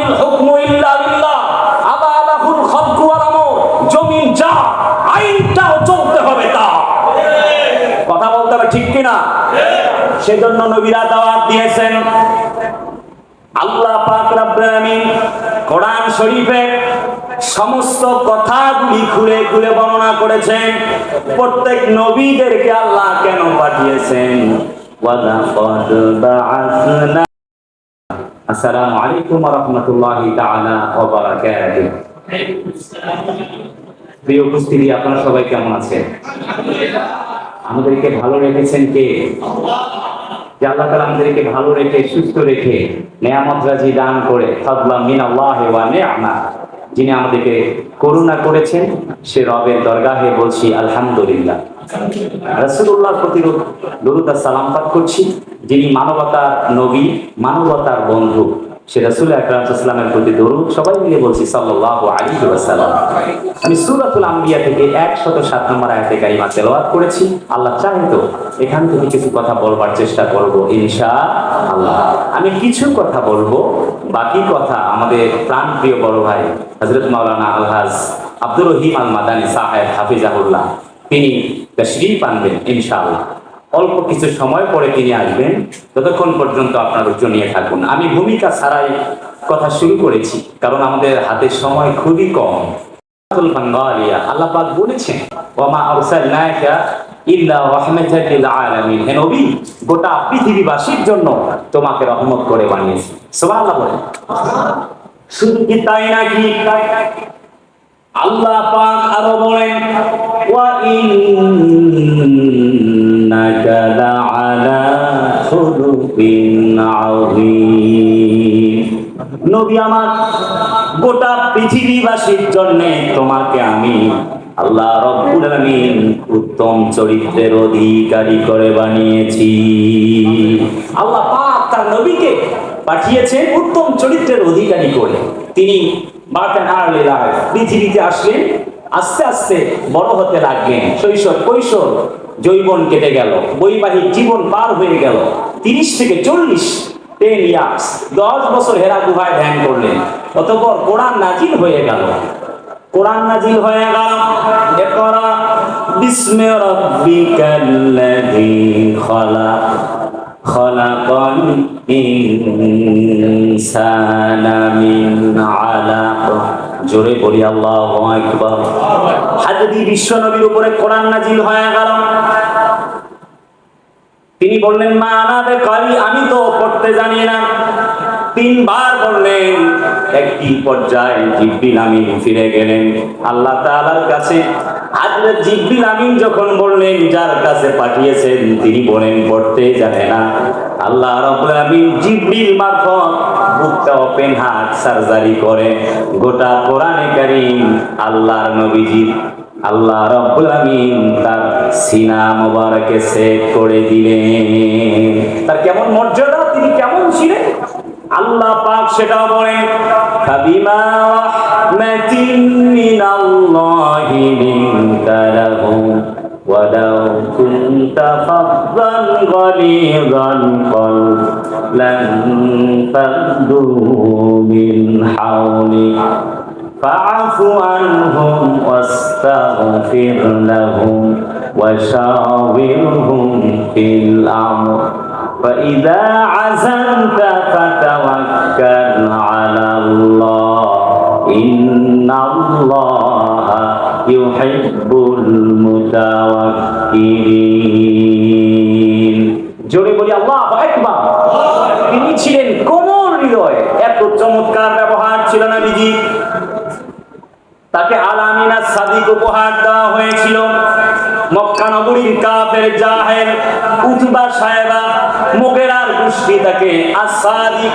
ইনিল হুকমু ইল্লা লিল্লাহ, আবা লাহুল খালকু ওয়াল আমর। জমিন যা, আইনটাও চলতে হবে তা। কথা বলতে হবে, ঠিক কিনা? সেজন্য নবীরা দাওয়াত দিয়েছেন। আল্লাহ পাক রব্বুল আলামিন কোরআন শরীফে সমস্ত কথাগুলি খুলে খুলে বর্ণনা করেছেন। প্রত্যেক নবীদেরকে আল্লাহ কেন পাঠিয়েছেন। ওয়ালাকাদ বাআসনা। আসসালামু আলাইকুম ওয়া রাহমাতুল্লাহি তাআলা ওয়া বারাকাতুহু। প্রিয় উপস্থিতি, আপনারা সবাই কেমন আছেন? আমাদেরকে ভালো রেখেছেন কে? যে আল্লাহ তাআলা আমাদেরকে ভালো রেখে সুস্থ রেখে নেয়ামত রাজি দান করে, ফাদলা মিনাল্লাহি ওয়া নি'মা, যিনি আমাদেরকে করুণা করেছেন, সে রবের দরগাহে বলছি আলহামদুলিল্লাহ। রাসূলুল্লাহর প্রতি দরুদ আর সালাম পাঠ করছি, যিনি মানবতার নবী, মানবতার বন্ধু, সে রাসূল আকরাম সাল্লাল্লাহু আলাইহি ওয়াসাল্লামের প্রতি দরুদ সবাই মিলে বলছি সাল্লাল্লাহু আলাইহি ওয়াসাল্লাম। আমি সূরাতুল আম্বিয়া থেকে 107 নম্বর আয়াতে কারিমা তেলাওয়াত করেছি। আল্লাহ চাহে তো এখান থেকে কিছু কথা বলবার চেষ্টা করব ইনশাআল্লাহ। আমি কিছু কথা বলবো, বাকি কথা আমাদের প্রাণপ্রিয় বড় ভাই হযরত মাওলানা আলহাজ আব্দুর রহিম আল মাদানী সাহেব হাফিজাহুল্লাহ, তিনি তাশরীফ আনবেন ইনশাআল্লাহ। অল্প কিছু সময় পরে তিনি আসবেন, ততক্ষণ পর্যন্ত আপনারা ধৈর্য নিয়ে থাকুন। আমি ভূমিকা ছাড়াই কথা শুরু করেছি, কারণ আমাদের হাতে সময় খুবই কম। আল্লাহ পাক বলেছেন, ওয়ামা আরসালনাকা ইল্লা রাহমাতাল লিল আলামিন, হে নবী, গোটা পৃথিবীবাসীর জন্য তোমাকে রহমত করে বানিয়েছি। সুবহানাল্লাহ বলেন। শুধু কি তাই নাকি? আল্লাহ পাক আরো বলেন, ওয়া ইন্নাকা লাআলা খুলুকিন আযীম। নবী আমার, গোটা পৃথিবীবাসীর জন্য তোমাকে আমি আল্লাহ রাব্বুল আলামিন উত্তম চরিত্রের অধিকারী করে বানিয়েছি। আল্লাহ পাক তার নবীকে পাঠিয়েছেন উত্তম চরিত্রের অধিকারী করে। তিনি পৃথিবীতে আসলেন, আস্তে আস্তে বড় হতে লাগলেন। শৈশব, কৈশোর, যৌবন কেটে গেল, বৈবাহিক জীবন পার হয়ে গেল। 30 থেকে 40, 10 ইয়ার্স, 10 বছর হেরা গুহায় ধ্যান করলেন। অতঃপর কোরআন নাজিল হয়ে গেল। কোরআন নাজিল হয়ে গেল, ইকরা বিসমি রাব্বিকাল্লাযী খালাক, খালাকাল ইনসানা মিন আলাক। জোরে বলি আল্লাহু আকবার। হাজরত বিশ্ব নবীর উপরে কোরআন নাজিল হয়ে গেল। তিনি বললেন, মা আনা বিকারি, আমি তো পড়তে জানি না। 3 বার বললেন। একটি পর্যায়ে জিবরিল আমিন ফিরে গেলেন আল্লাহ তাআলার কাছে। হযরত জিবরিল আমিন যখন বললেন, যার কাছে পাঠিয়েছেন তিনি বলেন পড়তে জানে না। আল্লাহ রাব্বুল আলামিন জিবরিল মারফত বুকটা ওপেন হার্ট সার্জারি করে গোটা কোরআনে কারীম আল্লাহর নবীজি আল্লাহ রাব্বুল আলামিন তার সিনা মোবারকে সেট করে দিলেন। তার কেমন মর্যাদা, তিনি কেমন ছিলেন আল্লাহ পাক সেটাও বলেন, ফাবিমা রাহমাতিন মিনাল্লাহি লিনতা লাহুম ওয়ালাউ কুনতা ফাযযান গালিযাল কলব লান ফাদু মিন হাওলিক ফাআফু আনহুম ওয়াস্তাগফির লাহুম ওয়াশাওিরহুম ফিল আমর فإذا عزمت فتوكل على الله إن الله يحب المتوكلين। জোরে বলি আল্লাহু আকবার। তিনি ছিলেন কোমল হৃদয়, এত চমৎকার ব্যবহার ছিল নবীজি। তাকে আলামিনা সাদিক উপহার দেওয়া হয়েছিল। মক্কা নগরীর কাফের জাহেল উতবা সাহেবা মুগিরার গোষ্ঠী তাকে আস-সাদিক,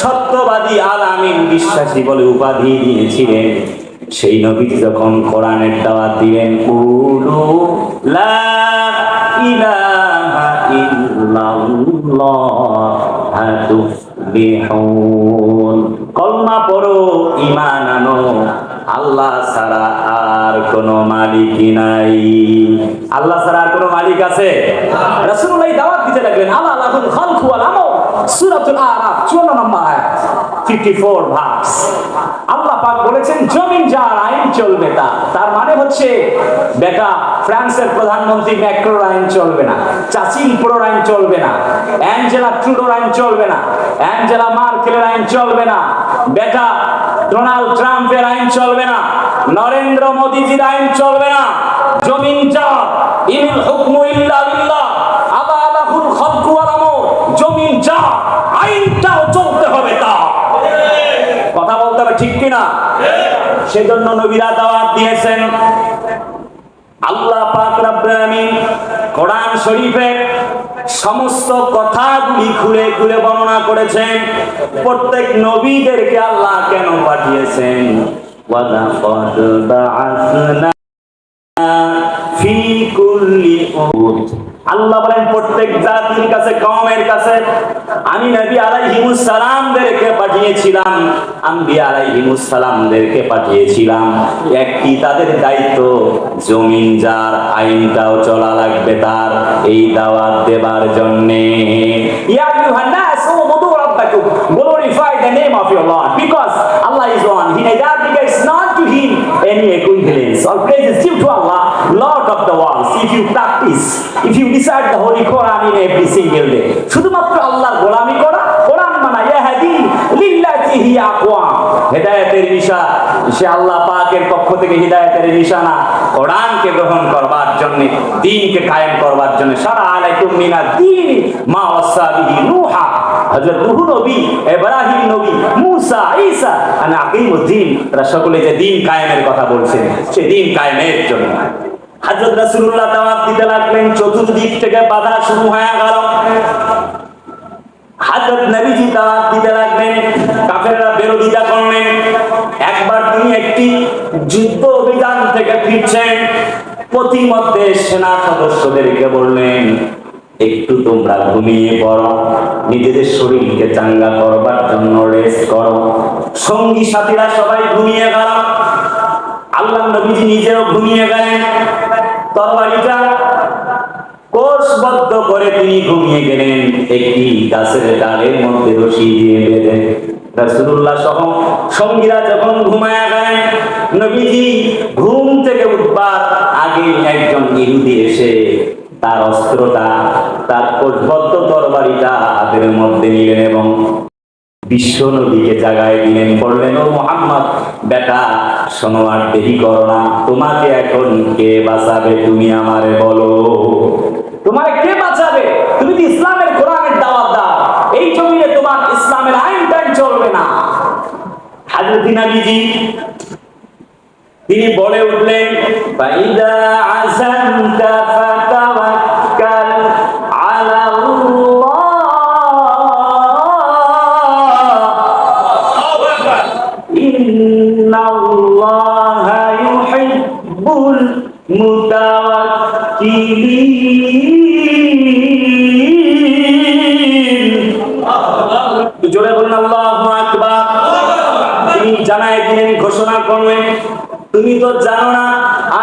সত্যবাদী, আলামিন, বিশ্বাসী বলে উপাধি দিয়েছিলেন। সেই নবী যখন কোরআনের দাওয়াত দিলেন, কুলু লা ইলাহা ইল্লাল্লাহ তুফলিহুন, কলমা পড়ো, ঈমান আনো, আল্লাহ ছাড়া আর কোনো মালিক নাই। আল্লাহ ছাড়া আর কোনো মালিক আছে? রাসূলুল্লাহ দাওয়াত দিতে লাগলেন, আল্লাহ লাহুল খালকু ওয়াল আমর, সূরাতুল আরাফ 54 নম্বর আয়াত। 54 ভার্স। আল্লাহ পাক বলেছেন জমিন যার আইন চলবে তার মানে হচ্ছে বেটা ফ্রান্সের প্রধানমন্ত্রী ম্যাক্রোর আইন চলবে না, চাচিল প্রোর আইন চলবে না, অ্যাঞ্জেলা ট্রুডোর আইন চলবে না, অ্যাঞ্জেলা মার্কেলের আইন চলবে না, বেটা ডোনাল্ড ট্রাম্পের আইন চলবে না, নরেন্দ্র মোদীজির আইন চলবে না। জমিন যার, ইনিল হুকমু ইল্লা লিল্লাহ, আবা লাহুল খালকু ওয়াল আমর। জমিন যার, আইনটাও চলতে হবে তার। কথা বলতে হবে ঠিক কিনা? সেজন্য নবীরা দাওয়াত দিয়েছেন। আল্লাহ পাক রব্বুল আমিন কোরআন শরীফের সমস্ত কথাগুলি খুলে খুলে বর্ণনা করেছেন। প্রত্যেক নবীদেরকে আল্লাহ কেন পাঠিয়েছেন? ওয়ালাকাদ বাআসনা ফি কুল্লি আল্লাহ বলেন প্রত্যেক জাতির কাছে, কওমের কাছে আমি নবী আলাইহিমুস সালামদেরকে পাঠিয়েছিলাম, আম্বিয়া আলাইহিমুস সালামদেরকে পাঠিয়েছিলাম। একটি তাদের দায়িত্ব, জমিন যার, আইনটাও চলা লাগবে তার, এই দাওয়াত দেবার জন্য। ইয়া আইয়ুহান নাস উবুদু রাব্বাকুম, glorify the name of your Lord, because Allah is one. He neither begett's not to him any equivalence. All praise is due to Allah, Lord of the worlds. If you practice, if you recite the Holy Quran in every single day, শুধুমাত্র আল্লাহর গোলামি করা, কোরআন মানা, ইয়াহদি লিল্লাতি হিয়া আকওয়াম। হেদায়েতের নিশা, সে আল্লাহ পাকের পক্ষ থেকে হেদায়েতের নিশানা, কোরআনকে গ্রহণ করবার জন্য, দ্বীনকে কায়েম করবার জন্য। সারা আলাইকুম মিনাদ দ্বীন মা ওয়াসা বিহি নূহা, হযরত নূহ নবী, ইব্রাহিম নবী, মূসা, ঈসা, আন আকিমুদ্দিন, তারা সকলে যে দ্বীন কায়েমের কথা বলছেন, সে দ্বীন কায়েমের জন্য হযরত রাসূলুল্লাহ দাওয়াত দিতে লাগলেন। চতুর্দিক থেকে বাধা শুরু হয়ে গেল। হযরত নবীজি দাওয়াত দিতে লাগলেন, কাফেররা বিরোধিতা করলেন। একবার তিনি একটি যুদ্ধ অভিযান থেকে ফিরছেন, প্রতিমধ্যে সেনা সদস্যদেরকে বললেন, একটু তোমরা ঘুমিয়ে পড়ো, নিজেদের শরীরকে চাঙ্গা করবার জন্য রেস্ট করো। সঙ্গী সাথীরা সবাই ঘুমিয়ে গেল, আল্লাহ নবীজি নিজেও ঘুমিয়ে গেলেন। তরবারিটা কোষবদ্ধ করে তিনি ঘুমিয়ে গেলেন একটি গাছের ডালের মধ্যে রশি দিয়ে বেঁধে। রাসূলুল্লাহ সহ সঙ্গীরা যখন ঘুমায়া গেলেন, নবীজি ঘুম থেকে উঠবার আগে একজন ইহুদি এসে তার অস্ত্রটা, তার কোষবদ্ধ তরবারিটা হাতের মধ্যে নিলেন এবং বিশ্ব নবীকে জাগায় দিলেন। বললেন, ও মুহাম্মদ, বেটা শোনো, আর দেরি করো না, তোমাকে এখন কে বাঁচাবে? তুমি আমারে বলো, তোমারে কে বাঁচাবে? তুমি তো ইসলামের কোরআনের দাওয়াত দাও, এই জমিনে তোমার ইসলামের আইনটাই চলবে না। হযরত নবীজি তিনি বলে উঠলেন, ফাইদা আযামতা ফাতাওয়াক্কাল আলাল্লাহ, ইন্নাল্লাহা ইউহিব্বুল মুতাওয়াক্কিলিন। জোরে বলুন আল্লাহু আকবার। তিনি জানায় দিলেন, ঘোষণা করলেন, তুমি তো জানো না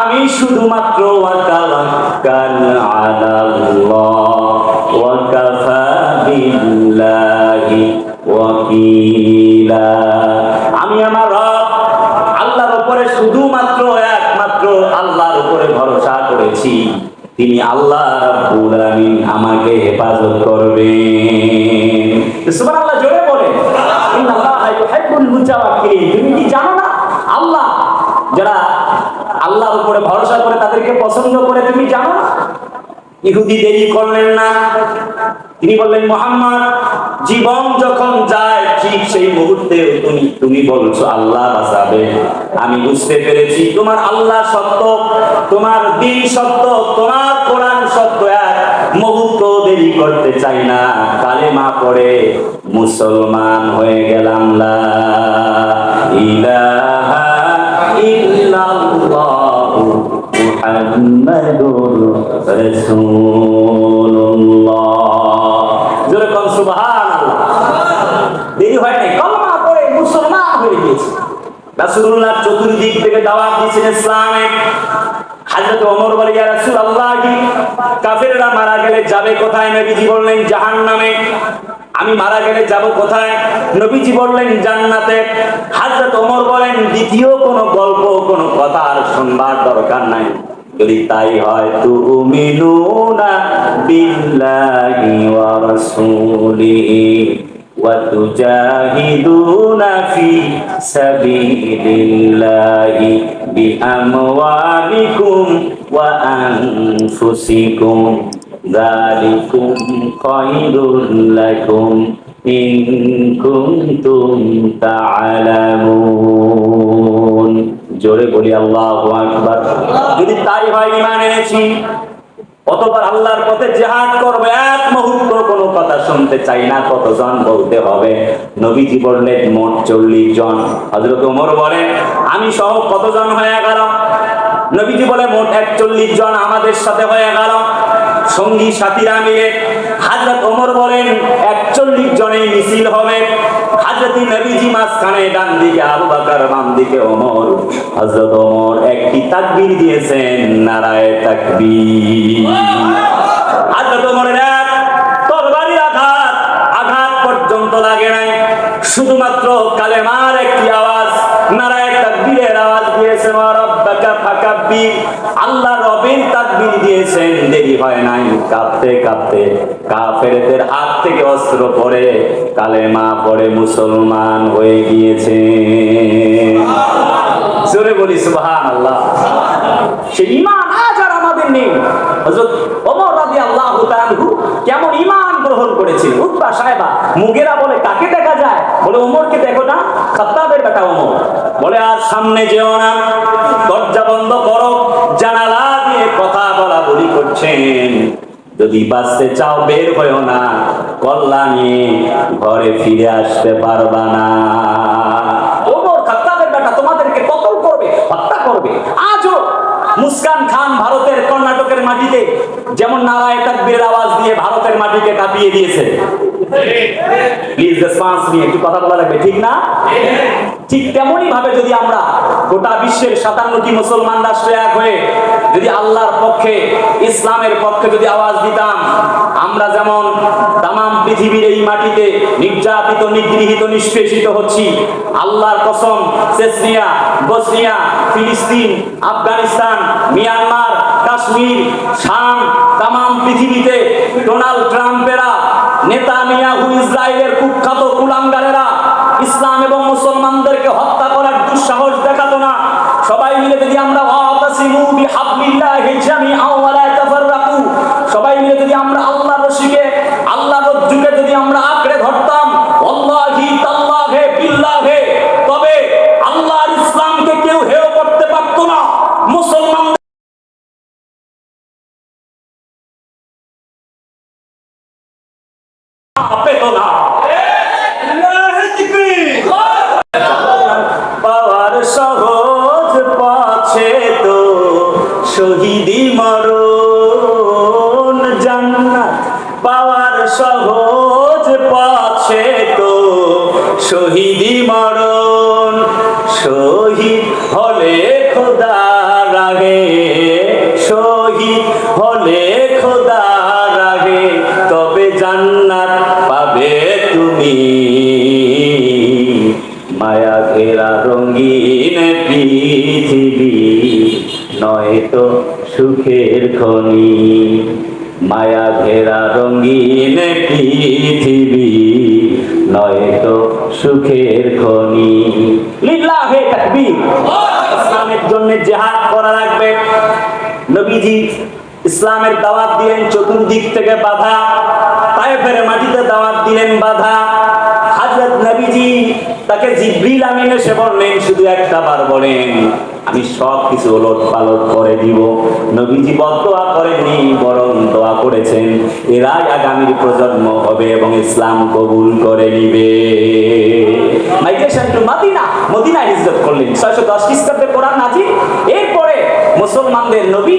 আমি শুধুমাত্র ওয়াতাওয়াক্কাল আলাল্লাহ ওয়া কাফা বিল্লাহি ওয়াকিলা, আমি আমার রব আল্লাহর উপরে শুধুমাত্র একমাত্র আল্লাহর উপরে ভরসা করেছি, তিনি আল্লাহ রাব্বুল আলামিন আমাকে হেফাজত করবেন। সুবহানাল্লাহ, জোরে বলেন ইন্নাল্লাহা ইউহিব্বুল মুতাওয়াক্কিলিন। তুমি কি জানো না আল্লাহ যারা আল্লাহর উপরে ভরসা করে তাদেরকে পছন্দ করে, তুমি জানো না? ইহুদি দেরি করলেন না, তিনি বললেন, মুহাম্মদ, জীবন যখন যায় ঠিক সেই মুহূর্তে তুমি বলছো আল্লাহ বাঁচাবে। আমি বুঝতে পেরেছি তোমার আল্লাহ সত্য, তোমার দ্বীন সত্য, তোমার কোরআন সত্য। এক মুহূর্ত দেরি করতে চাই না, কালেমা পড়ে মুসলমান হয়ে গেলাম। লা ইলাহা ইল্লাল্লাহু মুহাম্মাদুর রাসূলুল্লাহ। জোরে কোন সুবহানাল্লাহ। দেরি হয় নাই, কলমা পড়ে মুসলমান হয়ে গিয়েছে। রাসূলুল্লাহ চতুর্দিক থেকে দাওয়াত দিয়েছেন ইসলামে। হযরত ওমর বলে, ইয়া রাসূলুল্লাহ, কাফেররা মারা গেলে যাবে কোথায়? নবীজি বললেন, জাহান্নামে। আমি মারা গেলে যাব কোথায়? নবীজি বললেন জান্নাতে। হযরত ওমর বলেন দ্বিতীয় কোনো গল্প, কোনো কথা আর শুনবার দরকার নাই। যদি তাই হয়, তুমিনুনা বিল্লাহি ওয়া রাসূলিহি ওয়া তুজাহিদুনা ফি সাবিলিল্লাহি বিআমওয়ালিকুম ওয়া আনফুসিকুম যালিকুম খায়রুল লাকুম ইন কুনতুম তা'লামুন। জোরে বলি আল্লাহু আকবার। যদি তাই হয়, ঈমান এনেছি, অতঃপর আল্লাহর পথে জিহাদ করব, এক মুহূর্ত কোনো কথা শুনতে চাই না। কতজন বলতে হবে? নবীজি বললেন মোট 40 জন। হযরত ওমর বলেন আমি সহ কতজন হয়ে গেল? নবীজি বলে মোট 41 জন আমাদের সাথে হয়ে গেল, সঙ্গী সাথীরা মিলে। হযরত ওমর বলেন 41 জনের মিছিল হবে। হযরত নবীজি মাঝখানে, ডান দিকে আবু বকর, বাম দিকে ওমর। হযরত ওমর একটি তাকবীর দিয়েছেন, নারায়ে তাকবীর। হযরত ওমরের এক তরবারির আঘাত পর্যন্ত লাগে নাই, শুধুমাত্র কালেমার একটি আওয়াজ, নারায়ে তাকবীরের আওয়াজ দিয়েছেন। ওয়া রাব্বাকা ফাকাব্বির, আল্লাহ রবের তাকবীর দিয়েছেন। দেরি হয় নাই, কাঁপতে কাঁপতে কাফেরদের হাত থেকে অস্ত্র পড়ে কালেমা পড়ে মুসলমান হয়ে গিয়েছে। জোরে বলি সুবহানাল্লাহ। সেই ঈমান আজ আর আমাদের নেই। হযরত ওমর রাদিয়াল্লাহু তাআলা কেমন ঈমান গ্রহণ করেছিল। উতবা সাহেবা মুগেরা বলে কাকে দেখা যায়? বলে ওমরকে দেখো না, খাত্তাবের বেটা ওমর। বলে আর সামনে যেও না, দরজা বন্ধ করো। জানালা দিয়ে কথা বলা বলি করছেন, যদি বাঁচতে চাও বের হয়েও না, কল্যাণ নিয়ে ঘরে ফিরে আসতে পারবা না। ওমর খাত্তাবের বেটা তোমাদেরকে কতল করবে, হত্যা করবে। আজও মুসকান খান ভারতের কর্ণাটকের মাটিতে যেমন নারায়ে তাকবীরের আওয়াজ দিয়ে ভারতের মাটিকে কাঁপিয়ে দিয়েছে। প্লিজ রেসপন্স নিয়ে একটু কথা বলা লাগবে, ঠিক না? ঠিক তেমনই ভাবে যদি আমরা গোটা বিশ্বের 57টি মুসলমান রাষ্ট্র এক হয়ে যদি আল্লাহর পক্ষে, ইসলামের পক্ষে যদি আওয়াজ দিতাম, আমরা যেমন তামাম পৃথিবীর এই মাটিতে নির্যাতিত, নিগৃহীত, নিষ্পেষিত হচ্ছি, আল্লাহর কসম চেচনিয়া, বসনিয়া, ফিলিস্তিন, আফগানিস্তান, মিয়ানমার, কাশ্মীর, শাম, তামাম পৃথিবীতে ডোনাল্ড ট্রাম্পেরা, নেতানিয়াহু, ইসরায়েলের কুখ্যাত কুলাঙ্গারেরা ইসলাম এবং মুসলমানদেরকে হত্যা করার দুঃসাহস দেখাতো না। সবাই মিলে যদি আমরা ওয়াতাসিমু বিহাবলিল্লাহি জামিআন ওয়া লা তাফাররাকু, সবাই মিলে যদি আমরা আল্লাহর রশিকে, আল্লাহর রজ্জুকে যদি আমরা আঁকড়ে ধরতাম, ওয়াল্লাহি তাল্লাহি বিল্লাহি, তবে আল্লাহর ইসলামকে কেউ হেয় করতে পারতো না। মুসলমান পেত না। পাওয়ার সহজ পথে তো শহীদি মরণ, জান্নাত পাওয়ার সহজ পথে তো শহীদি মরণ। শহীদ হলে খোদার আগে, শহীদ হলে খোদার আগে, তবে জান্নাত পাবে তুমি। মায়া ঘেরা রঙিন পৃথিবী নয়তো সুখের খনি, মায়া ঘেরা রঙিন পৃথিবী নয়তো সুখের খনি। লিল্লাহে তাকবীর। ইসলামের জন্য জিহাদ করা লাগবে। নবীজি ইসলামের দাওয়াত দিলেন, চতুর্দিক থেকে বাধা। তায়েফের মাটিতে দাওয়াত দিলেন, বাধা। হযরত নবীজি তাকে জিবরিল আমিন এসে বললেন, শুধু একটা বার বলেন, আমি সব কিছু ওলট পালট করে দিব। নবীজি বদদোয়া করেননি, বরং দোয়া করেছেন এরাই আগামীর প্রজন্ম হবে এবং ইসলাম কবুল করে নিবে। মাইগ্রেশন টু মদিনা, মদিনা হিজরত করলেন। 610 খ্রিস্টাব্দে কোরআন নাজিল। এরপরে মুসলমানদের নবী,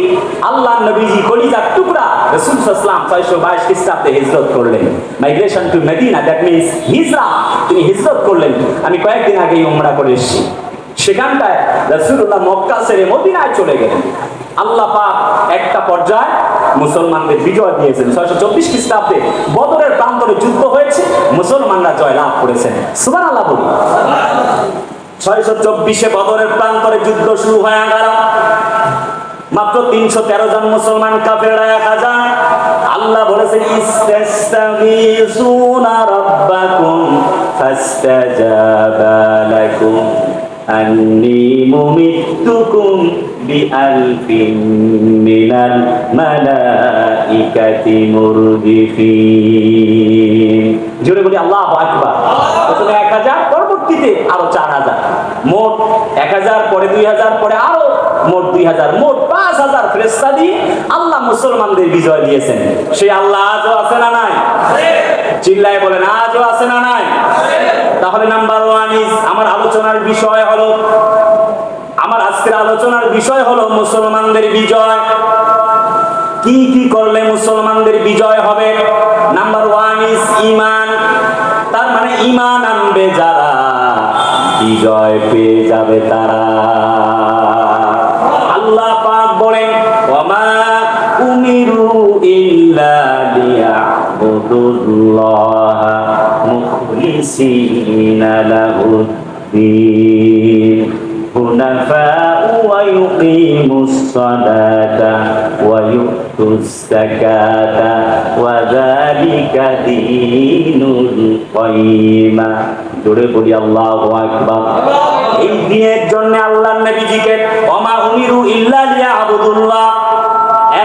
আল্লাহর নবীজি কলিজার টুকরা রাসূল সাল্লাল্লাহু আলাইহি ওয়াসাল্লাম 622 খ্রিস্টাব্দে হিজরত করলেন। Migration to Medina, that means হিজরা। তিনি হিজরত করলেন। আমি কয়েকদিন আগেই উমরা করে এসেছি। সেখানটায় রাসূলুল্লাহ মক্কা ছেড়ে মদিনায় চলে গেলেন। আল্লাহ পাক একটা পর্যায়ে মুসলমানদের বিজয় দিয়েছেন। 624 খ্রিস্টাব্দে বদরের প্রান্তরে যুদ্ধ হয়েছে, মুসলমানরা জয় লাভ করেছেন। সুবহানাল্লাহ বলি। 624 বদরের প্রান্তরে যুদ্ধ শুরু হয়ে গেল। মাত্র 313 জন মুসলমান, কাফেররা 1000। আল্লাহ বলেছেন ইস্তাগীসুনা রাব্বাকুম ফাস্তাজাবা লাকুম আন্নী মুমিত্তুকুম বিআলফিন মিনাল মালাইকাতি মুরদিফিন। জোরে বলি আল্লাহু আকবার। প্রথমে 1000, পরবর্তীতে আরো 4000, মোট 1000, পরে 2000, পরে আরো মোট 2000, মোট 5000 ফেরেশতা দিয়ে আল্লাহ মুসলমানদের বিজয় দিয়েছেন। সেই আল্লাহ আজও আছে না নাই? চিল্লায় বলেন আজও আছে না নাই? তাহলে নাম্বার 1 ইজ, আমার আলোচনার বিষয় হলো, আমার আজকের আলোচনার বিষয় হলো মুসলমানদের বিজয়। কি কি করলে মুসলমানদের বিজয় হবে? নাম্বার 1 ইজ ঈমান। তার মানে ঈমান আনবে যারা, বিজয় পেয়ে যাবে তারা। আল্লাহ পাক বলেন ওয়ামা উমিরু ইল্লা লিয়াবুদুল্লাহা মুখলিসিনা লাহুদ্দীন হুনাফাউ ওয়া ইউকিমুস সালাতা ওয়া ইউতুস যাকাতা ওয়া যালিকা দীনুল কাইয়্যিমা। জোরে বলি আল্লাহু আকবার। এই দিনের জন্য আল্লাহর নবীজিকে ওমা উমিরু ইল্লা লিয়াবুদুল্লাহ,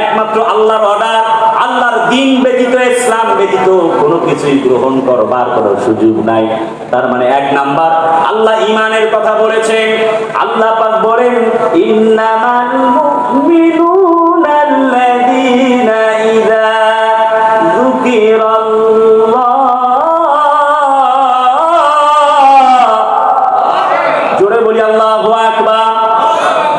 একমাত্র আল্লাহর অর্ডার, আল্লাহর দ্বীন ব্যতীত, ইসলাম ব্যতীত কোনো কিছুই গ্রহণ করবার কোনো সুযোগ নাই। তার মানে 1 নাম্বার আল্লাহ ঈমানের কথা বলেছেন। আল্লাহ পাক বলেন ইন্নামাল মুমিনুনা আল্লাযীনা ইযা যুকিরাল্লাহ, জোরে বলি আল্লাহু আকবার।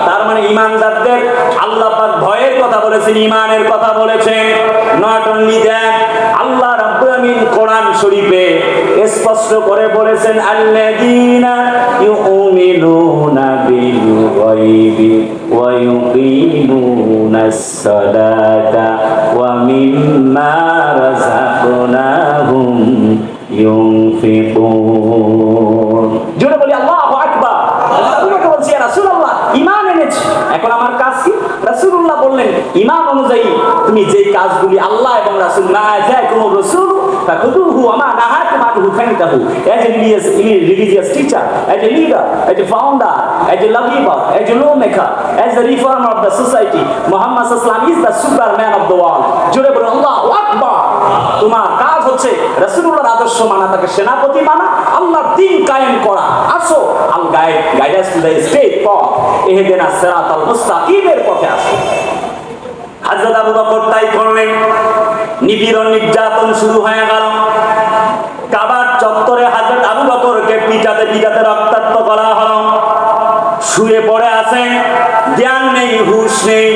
তার মানে ঈমানদারদের আল্লাহ পাক ভয়ের কথা বলেছেন, ঈমানের কথা বলেছেন। নট অনলি দ্যাট, আল্লাহ রাব্বুল আমিন কোরআন শরীফে স্পষ্ট করে বলেছেন আল্লাযীনা ইউমিনুনা বিল গায়বি ওয়া ইউকিমুনাস সালাতা ওয়া মিম্মা রাযাকনাহুম ইউনফিকুন। জোরে বলি আল্লাহু আকবার। আল্লাহ বলছে ইয়া রাসূলুল্লাহ ঈমান এনেছি, এখন আমার কাজ কি? রাসূলুল্লাহ বললেন ঈমান অনুযায়ী তুমি যে কাজগুলি আল্লাহ এবং রাসূল না যায় কোন রাসূল ফাকুদুহু ওয়া মা নাহাকুম আনহু ফান্তাহু। as a religious teacher, as a leader, as a founder, as a lawgiver, as a lawmaker, as the reformer of the society, Muhammad sallallahu alaihi wasallam is the superman of the world. জোরে বলুন আল্লাহু আকবার। তোমার কাজ হচ্ছে রাসূলুল্লাহর আদর্শ মানা, তাকে সেনাপতি মানা, আল্লাহর দ্বীন কায়েম করা। আসো আল guide us to the straight পথ, ইহদিনাস সিরাতাল মুস্তাকিমের পথে আসো। হযরত আবু বকর তাই করলেন। নিপীড়ন নির্যাতন শুরু হয়ে গেল। কাবার চত্বরে হযরত আবু বকরকে পিটাতে পিটাতে রক্তাক্ত করা হলো। শুয়ে পড়ে আছেন, জ্ঞান নেই, হুঁশ নেই।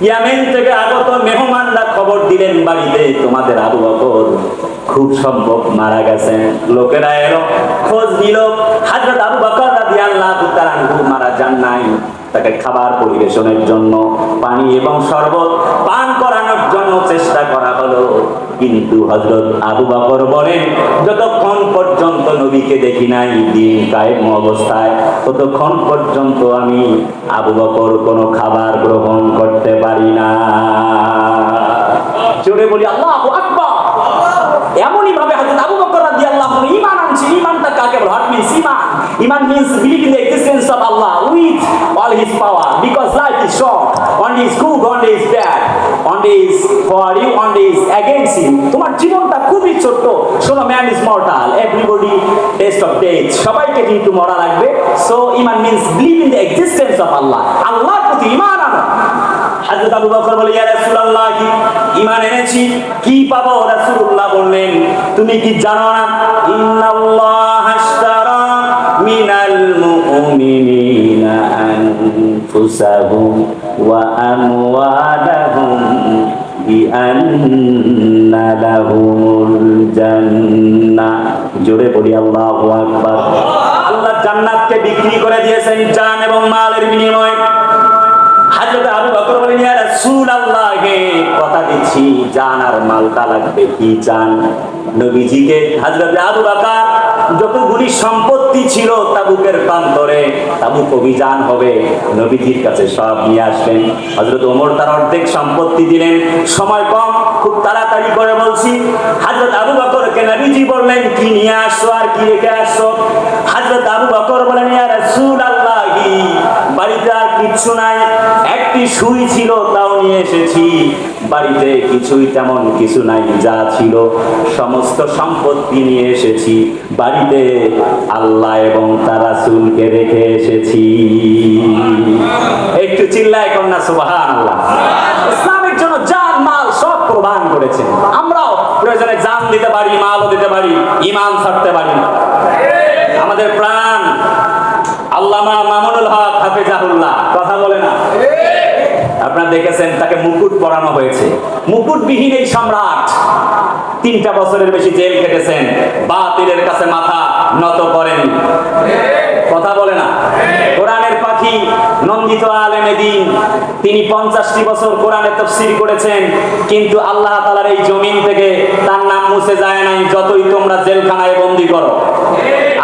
ইয়ামেন থেকে আগত মেহমানরা খবর দিলেন বাড়িতে তোমাদের আবু বকর খুব সম্ভব মারা গেছেন। লোকেরা এলো, খোঁজ দিল হযরত আবু বকর রাদিয়াল্লাহু তাআলা আনহু মারা যান নাই। তাকে খাবার পরিবেশনের জন্য, পানি এবং শরবত পান করানোর জন্য চেষ্টা করা হলো, কিন্তু হযরত আবু বকর বলেন যতক্ষণ পর্যন্ত নবীকে দেখি নাই দ্বীন কায়েম অবস্থায়, ততক্ষণ পর্যন্ত আমি আবু বকর কোনো খাবার গ্রহণ করতে পারি না। জোরে বলি আল্লাহু আকবার। এমনই ভাবে হযরত আবু বকর রাদিয়াল্লাহু আনহু ঈমান আনছে। ঈমানটা কাকে বলে? হোয়াট মিন্স ঈমান? ঈমান means believe in the existence of Allah with all His power, because life is short. One day is good, one day is bad, one day is for you, one day is against you. তোমার জীবনটা খুবই ছোট্ট। শোনো, man is mortal, everybody taste of death, সবাইকে কিন্তু মরা লাগবে। So ঈমান means believe in the existence of Allah, আল্লাহর প্রতি ঈমান আনো। হযরত আবু বকর বলে ইয়া রাসূলুল্লাহ ঈমান এনেছি, কি পাবো? রাসূলুল্লাহ বললেন তুমি কি জানো না ইন্নাল্লাহ আশতারা মিনাল মুমিনিনা আনফুসাহুম ওয়া আমওয়ালাহুম বিআন্না লাহুমুল জান্নাহ। জোরে বলি আল্লাহু আকবার। আল্লাহ জান্নাতকে বিক্রি করে দিয়েছেন জান এবং মালের বিনিময়ে। হযরত আবু বকর বলেন ইয়া কথা দিচ্ছি, জান আর মালটা লাগবে, কি চান? নবীজিকে হযরত আবু বকর যতগুলি সম্পত্তি ছিল তাবুকের প্রান্তরে, তাবুক অভিযান হবে, নবীজির কাছে সব নিয়ে আসবেন। হযরত ওমর তার অর্ধেক সম্পত্তি দিলেন। সময় কম, খুব তাড়াতাড়ি করে বলছি। হযরত আবু বকরকে নবীজি বললেন, কি নিয়ে আসছো আর কি রেখে আসছো? হযরত আবু বকর বলেন, ইয়া রাসূলুল্লাহি, বাড়িতে আর কিচ্ছু নাই, একটি সুই ছিল তাও নিয়ে এসেছি, বাড়িতে কিছুই তেমন কিছু নাই, যা ছিল সমস্ত সম্পত্তি নিয়ে এসেছি, বাড়িতে আল্লাহ এবং তার রাসূলকে রেখে এসেছি। একটু চিল্লায় কন্যা সুবহানাল্লাহ। ইসলামের জন্য জান মাল সব কোরবান করেছেন। আমরাও প্রয়োজনে জান দিতে পারি, মালও দিতে পারি, ঈমান ছাড়তে পারি না। আমাদের প্রাণ আল্লামা মামুনুল হক হাফেজাহুল্লাহ কথা বলে না? আপনারা দেখেছেন তাকে মুকুট পরানো হয়েছে। মুকুটবিহীন এই সম্রাট 3টা বছরের বেশি জেল খেটেছেন, বাতিলের কাছে মাথা নত করেনি। কথা বলে না? কোরআনের পাখি নন্দিত আলেমে দ্বীন, তিনি 50টি বছর কোরআনের তাফসীর করেছেন, কিন্তু আল্লাহ তাআলার এই জমিন থেকে তার নাম মুছে যায় নাই, যতই তোমরা জেলখানায় বন্দী করো।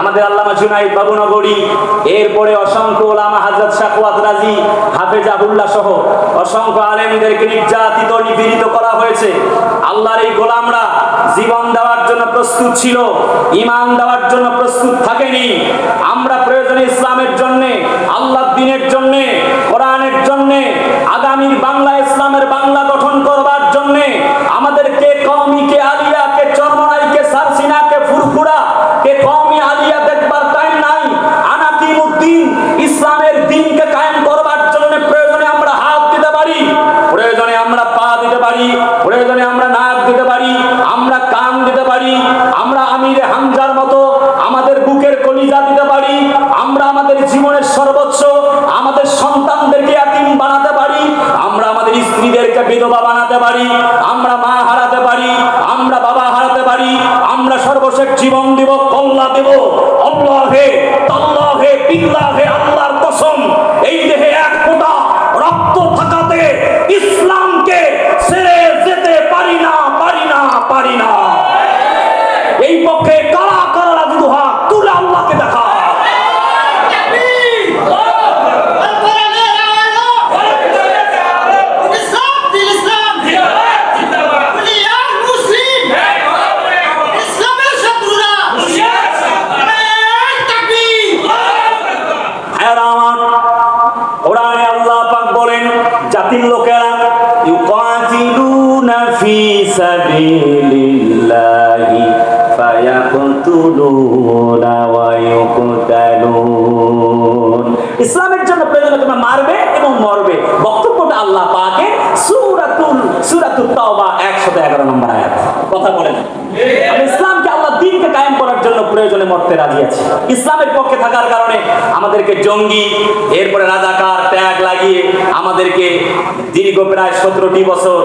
আমাদের আল্লামা জুনাইদ বাবুনগরী, এরপরে অসংখ্য ওলামা, হযরত শাকওয়াত রাজি হাফেজাহুল্লাহ সহ অসংখ্য আলেমদেরকে নির্যাতিত নিপীড়িত করা হয়েছে। আল্লাহর এই গোলামরা জীবন দেওয়ার জন্য প্রস্তুত ছিল, ঈমান দেওয়ার জন্য প্রস্তুত থাকেনি। আমরা প্রয়োজনে ইসলামের জন্য, আল্লাহর দ্বীনের জন্য, কোরআনের জন্য, আগামীর বাংলা ইসলামের বাংলা গঠন করবার জন্য আমাদেরকে কওমি, কে আলিয়া, কে চরমনাই, কে সারসিনা, কে ফুরফুরা, কে কওমি আলিয়া দেখবার টাইম নাই। আনাকিমুদ্দিন, ইসলামের দ্বীনকে কায়েম করবার জন্য প্রয়োজনে আমরা হাত দিতে পারি, প্রয়োজনে আমরা পা দিতে পারি, প্রয়োজনে আমরা নাক দিতে পারি, আমরা কান দিতে পারি, আমরা আমিরে হামজার মতো আমাদের বুকের কলিজা দিতে পারি, আমরা আমাদের জীবনের সর্বোচ্চ আমাদের সন্তানদেরকে ইয়াতীম বানাতে পারি, আমরা আমাদের স্ত্রীদেরকে বিধবা বানাতে পারি, আমরা মা হারাতে পারি, আমরা বাবা হারাতে পারি, আমরা সর্বশেষ জীবন দেব, কল্লা দেব। আল্লাহে তাল্লাহে বিল্লাহে, আল্লাহর কসম, এই দেহে এক ফোঁটা রক্ত থাকাতে ইসলামকে ছেড়ে যেতে পারি না, পারি না, পারি না। এই পক্ষে কারা কারা রাজু হাত তুলে আল্লাহকে দেখা। জাতির লোকেরা ইউকাতিলুনা ফি সাবিলিল্লাহি ফায়াকতুলুনা ওয়া ইউকতালুন। ইসলামের জন্য প্রয়োজনে তোমরা মারবে এবং মরবে। বক্তব্যটা আল্লাহ পাকের সূরাতুত তাওবা 111 নম্বর আয়াত। কথা বলেন, আমি ইসলামকে, আল্লাহ দ্বীনকে কায়েম করার জন্য প্রয়োজনে মরতে রাজি আছি। ইসলামের পক্ষে থাকার কারণে আমাদেরকে জঙ্গি, এরপরে রাজাকার ট্যাগ লাগিয়ে আমাদেরকে দীর্ঘ প্রায় 17টি বছর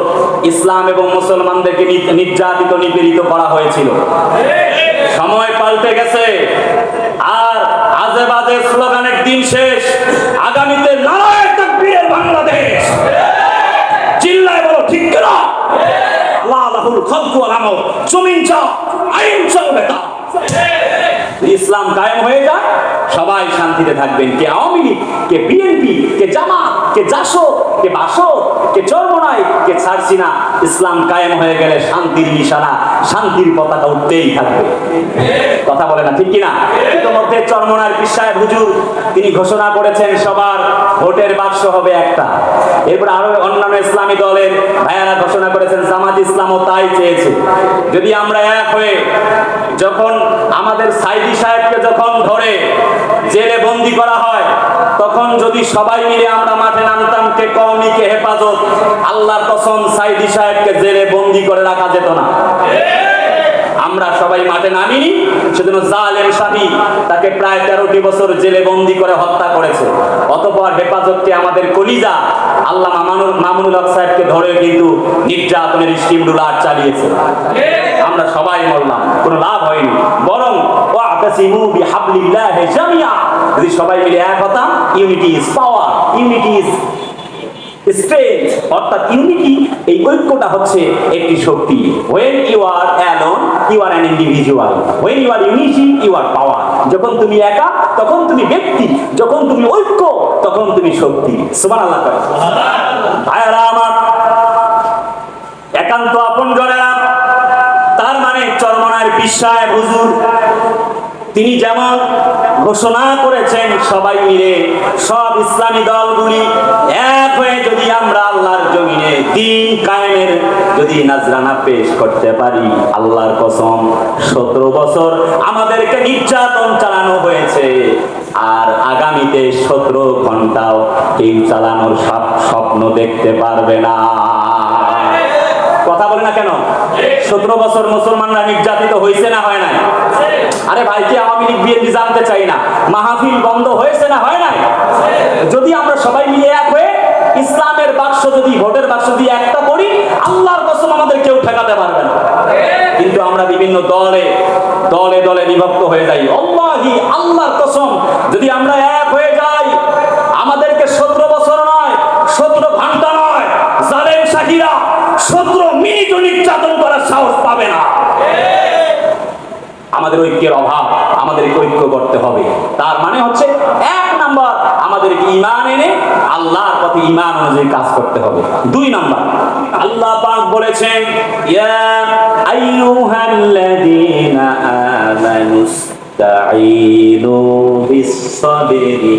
ইসলাম এবং মুসলমানদেরকে নির্যাতিত নিপীড়িত করা হয়েছিল। সময় পাল্টে গেছে, আর আজে বাজে স্লোগানের দিন শেষ। আগামীতে নারায়ে তাকবীরের বাংলাদেশ। চিল্লায় বলো ঠিক কিনা? আল্লাহ লাহুল খালকু ওয়াল আমর, জমিন যা আইন চলবে তা। ইসলাম কায়েম হয়ে যায়, সবাই শান্তিতে থাকবেন। কে আওয়ামী লীগ, কে বিএনপি, কে জামাত, কে জাসদ, কে বাসদ, কে চরমনাই, কে ছারসিনা, ইসলাম কায়েম হয়ে গেলে শান্তির নিশানা, শান্তির পতাকা উঠতেই থাকবে। কথা বলে না ঠিক কিনা? ইতিমধ্যে চরমনার পীর সাহেব হুজুর তিনি ঘোষণা করেছেন সবার ভোটের বাক্স হবে একটা। এরপর আরো অন্যান্য ইসলামী দলের ভাইয়ারা ঘোষণা করেছেন, জামাত ইসলামও তাই চেয়েছে। যদি আমরা এক হয়ে, যখন আমাদের সাইদি সাহেবকে যখন ধরে জেলে বন্দি করা হয়, তখন যদি সবাই মিলে আমরা মাঠে নামতাম, কে কওমি, কে হেফাজত, আল্লাহর কসম সাইদি সাহেবকে জেলে বন্দি করে রাখা যেত না। আমরা সবাই মাঠে নামিনি, সেজন্য জালেম শাহী তাকে প্রায় 13টি বছর জেলে বন্দি করে হত্যা করেছে। অতঃপর হেফাজতকে আমাদের কলিজা আল্লামা মামুনুল হক সাহেবকে ধরে কিন্তু নির্যাতনের স্টিমরুলার চালিয়েছে। আমরা সবাই মরলাম, কোনো লাভ হয়নি। বরং ওয়াতাসিমু বিহাবলিল্লাহি জামিআ, যদি সবাই মিলে এক হতাম, unity is power, unity is strength অর্থাৎ ইউনিটি, এই ঐক্যটা হচ্ছে একটি শক্তি। when you are alone you are an individual, when you are unity you are power। যখন তুমি একা তখন তুমি ব্যক্তি, যখন তুমি ঐক্য তখন তুমি শক্তি। সুবহানাল্লাহ। ভাইরা আমার, একান্ত আপনজনেরা, তার মানে চরমনায়ের পীর সাহেব হুজুর তিনি যেমন ঘোষণা করেছেন সবাই মিলে সব ইসলামী দলগুলি এক হয়ে যদি আমরা আল্লাহর জমিনে দ্বীন কায়েমের যদি নাজরানা পেশ করতে পারি, আল্লাহর কসম 17 বছর আমাদেরকে নির্যাতন চালানো হয়েছে, আর আগামীতে 17 ঘন্টাও কেউ চালানোর স্বপ্ন দেখতে পারবে না। কথা বলে না কেন? 17 বছর মুসলমানরা নির্যাতিত হয়েছে না হয় নাই? আরে ভাই, কি আওয়ামী লীগ বিএনপি জানতে চাই না, মাহফিল বন্ধ হয়েছে না হয় নাই? যদি আমরা সবাই মিলে এক হয়ে ইসলামের বাক্স যদি ভোটের বাক্স দিয়ে একটা করি, আল্লাহর কসম আমাদের কেউ ঠেকাতে পারবে না। কিন্তু আমরা বিভিন্ন দলে দলে দলে বিভক্ত হয়ে যাই। আল্লাহি, আল্লাহর কসম, যদি আমরা এক হয়ে যাই আমাদেরকে 17 বছর নয়, 17 ঘন্টা নয়, জালেম শাহিরা 17 মিনিটও নির্যাতন করার সাহস পাবে না। আমাদের ঐক্যের অভাব, আমাদেরকে ঐক্য করতে হবে। তার মানে হচ্ছে 1 নাম্বার আমাদেরকে ঈমান এনে আল্লাহর পথে ঈমান অনুযায়ী কাজ করতে হবে। 2 নাম্বার আল্লাহ পাক বলেছেন, ইয়া আইয়ুহাল্লাযীনা আমানুস্তাঈনু বিস-সাবরি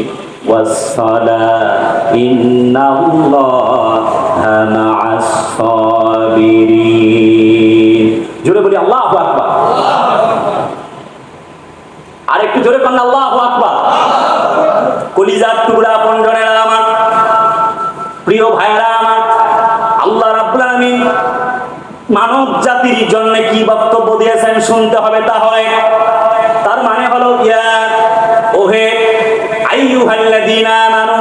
ওয়াস-সালাহ ইন্নাল্লাহা মা'আস-সাবিরিন। জোরে বলি আল্লাহু আকবার। আর একটু জোরে বলেন আল্লাহু আকবার। কলিজার টুকরা আপনজনেরা আমার, প্রিয় ভাইরা আমার, আল্লাহ রাব্বুল আলামিন মানব জাতির জন্য কি বক্তব্য দিয়েছেন শুনতে হবে। তাহলে তার মানে হলো, ইয়া ওহে আইয়ুহাল্লাযীনা আমানু,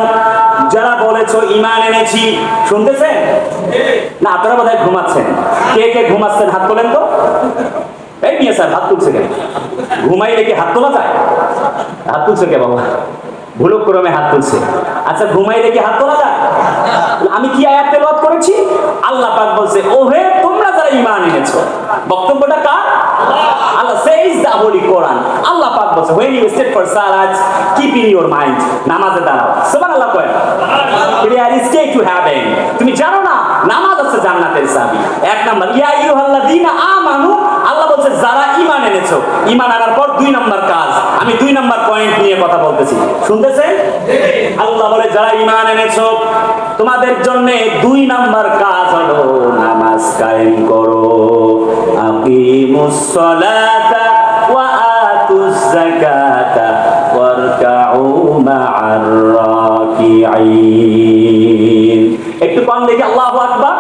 যারা বলেছো ঈমান এনেছি। শুনতেছেন না? আপনারা বোধহয় ঘুমাচ্ছেন। কে কে ঘুমাচ্ছেন হাত তোলেন তো। এই নিয়ে স্যার হাত তুলছে কেন? ঘুমাইলে কি হাত তোলা যায়? হাত তুলছে কে বাবা? ভুলক্রমে হাত তুলছে। আচ্ছা, ঘুমাইলে কি হাত তোলা যায়? আমি কি আয়াত তেলাওয়াত করেছি? আল্লাহ পাক বলছে, ওহে তোমরা যারা ঈমান এনেছো। বক্তব্যটা কার? আল্লাহ says the holy Quran। আল্লাহ পাক বলছে, when you sit for salat keep in your mind, নামাজে দাঁড়াও। সুবহানাল্লাহ কয়। Prayer is key to heaven। তুমি জানো না নামাজ আছে জান্নাতের চাবি। 1 নাম্বার ইয়া আইয়ুহাল্লাযীনা আমানু, আল্লাহ বলছে যারা ঈমান এনেছো। ঈমান আনার পর 2 নাম্বার কাজ। আমি 2 নাম্বার পয়েন্ট নিয়ে কথা বলতেছি, শুনতেছেন? আল্লাহ বলে যারা ঈমান এনেছো তোমাদের জন্য 2 নাম্বার কাজ হলো নামাজ কায়েম করো। আকিমুস সালাতা ওয়া আতুজ যাকাতা ওয়ারকাউ মা'আর রাকিঈন। একটু কম দেখি আল্লাহু আকবার।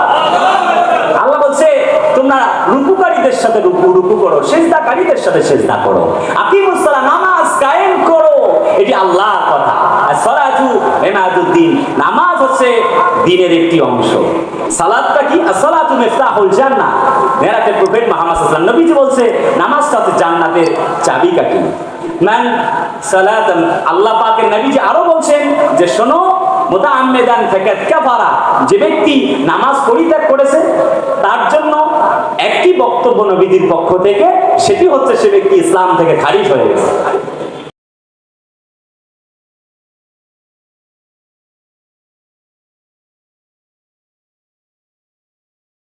আল্লাহ বলছে তোমরা রুকুকারীদের সাথে রুকু করো, সিজদাকারীদের সাথে সিজদা করো। আকিমুস সালাত, নামাজ কায়েম করো। এটি আল্লাহর কথা। আর সালাতু ইমাদুদ্দিন, নামাজ হচ্ছে দ্বীনের একটি অংশ। সালাতটা কি? as-সালাতু মিফতাহুল জান্নাহ। মেরাজের প্রফেট মুহাম্মদ সাল্লাল্লাহু আলাইহি ওয়াসাল্লাম নবীজি বলছে নামাজটা হচ্ছে জান্নাতের চাবিকাঠি। মান সালাতান, আল্লাহ পাকের নবীজি আরো বলছেন যে শোনো, মুতাআম্মিদান ফাকাত কাফারা, যে ব্যক্তি নামাজ পরিত্যাগ করেছে তার জন্য একটি বক্তব্য নবীজির পক্ষ থেকে, সেটি হচ্ছে সে ব্যক্তি ইসলাম থেকে খারিজ হয়ে গেছে।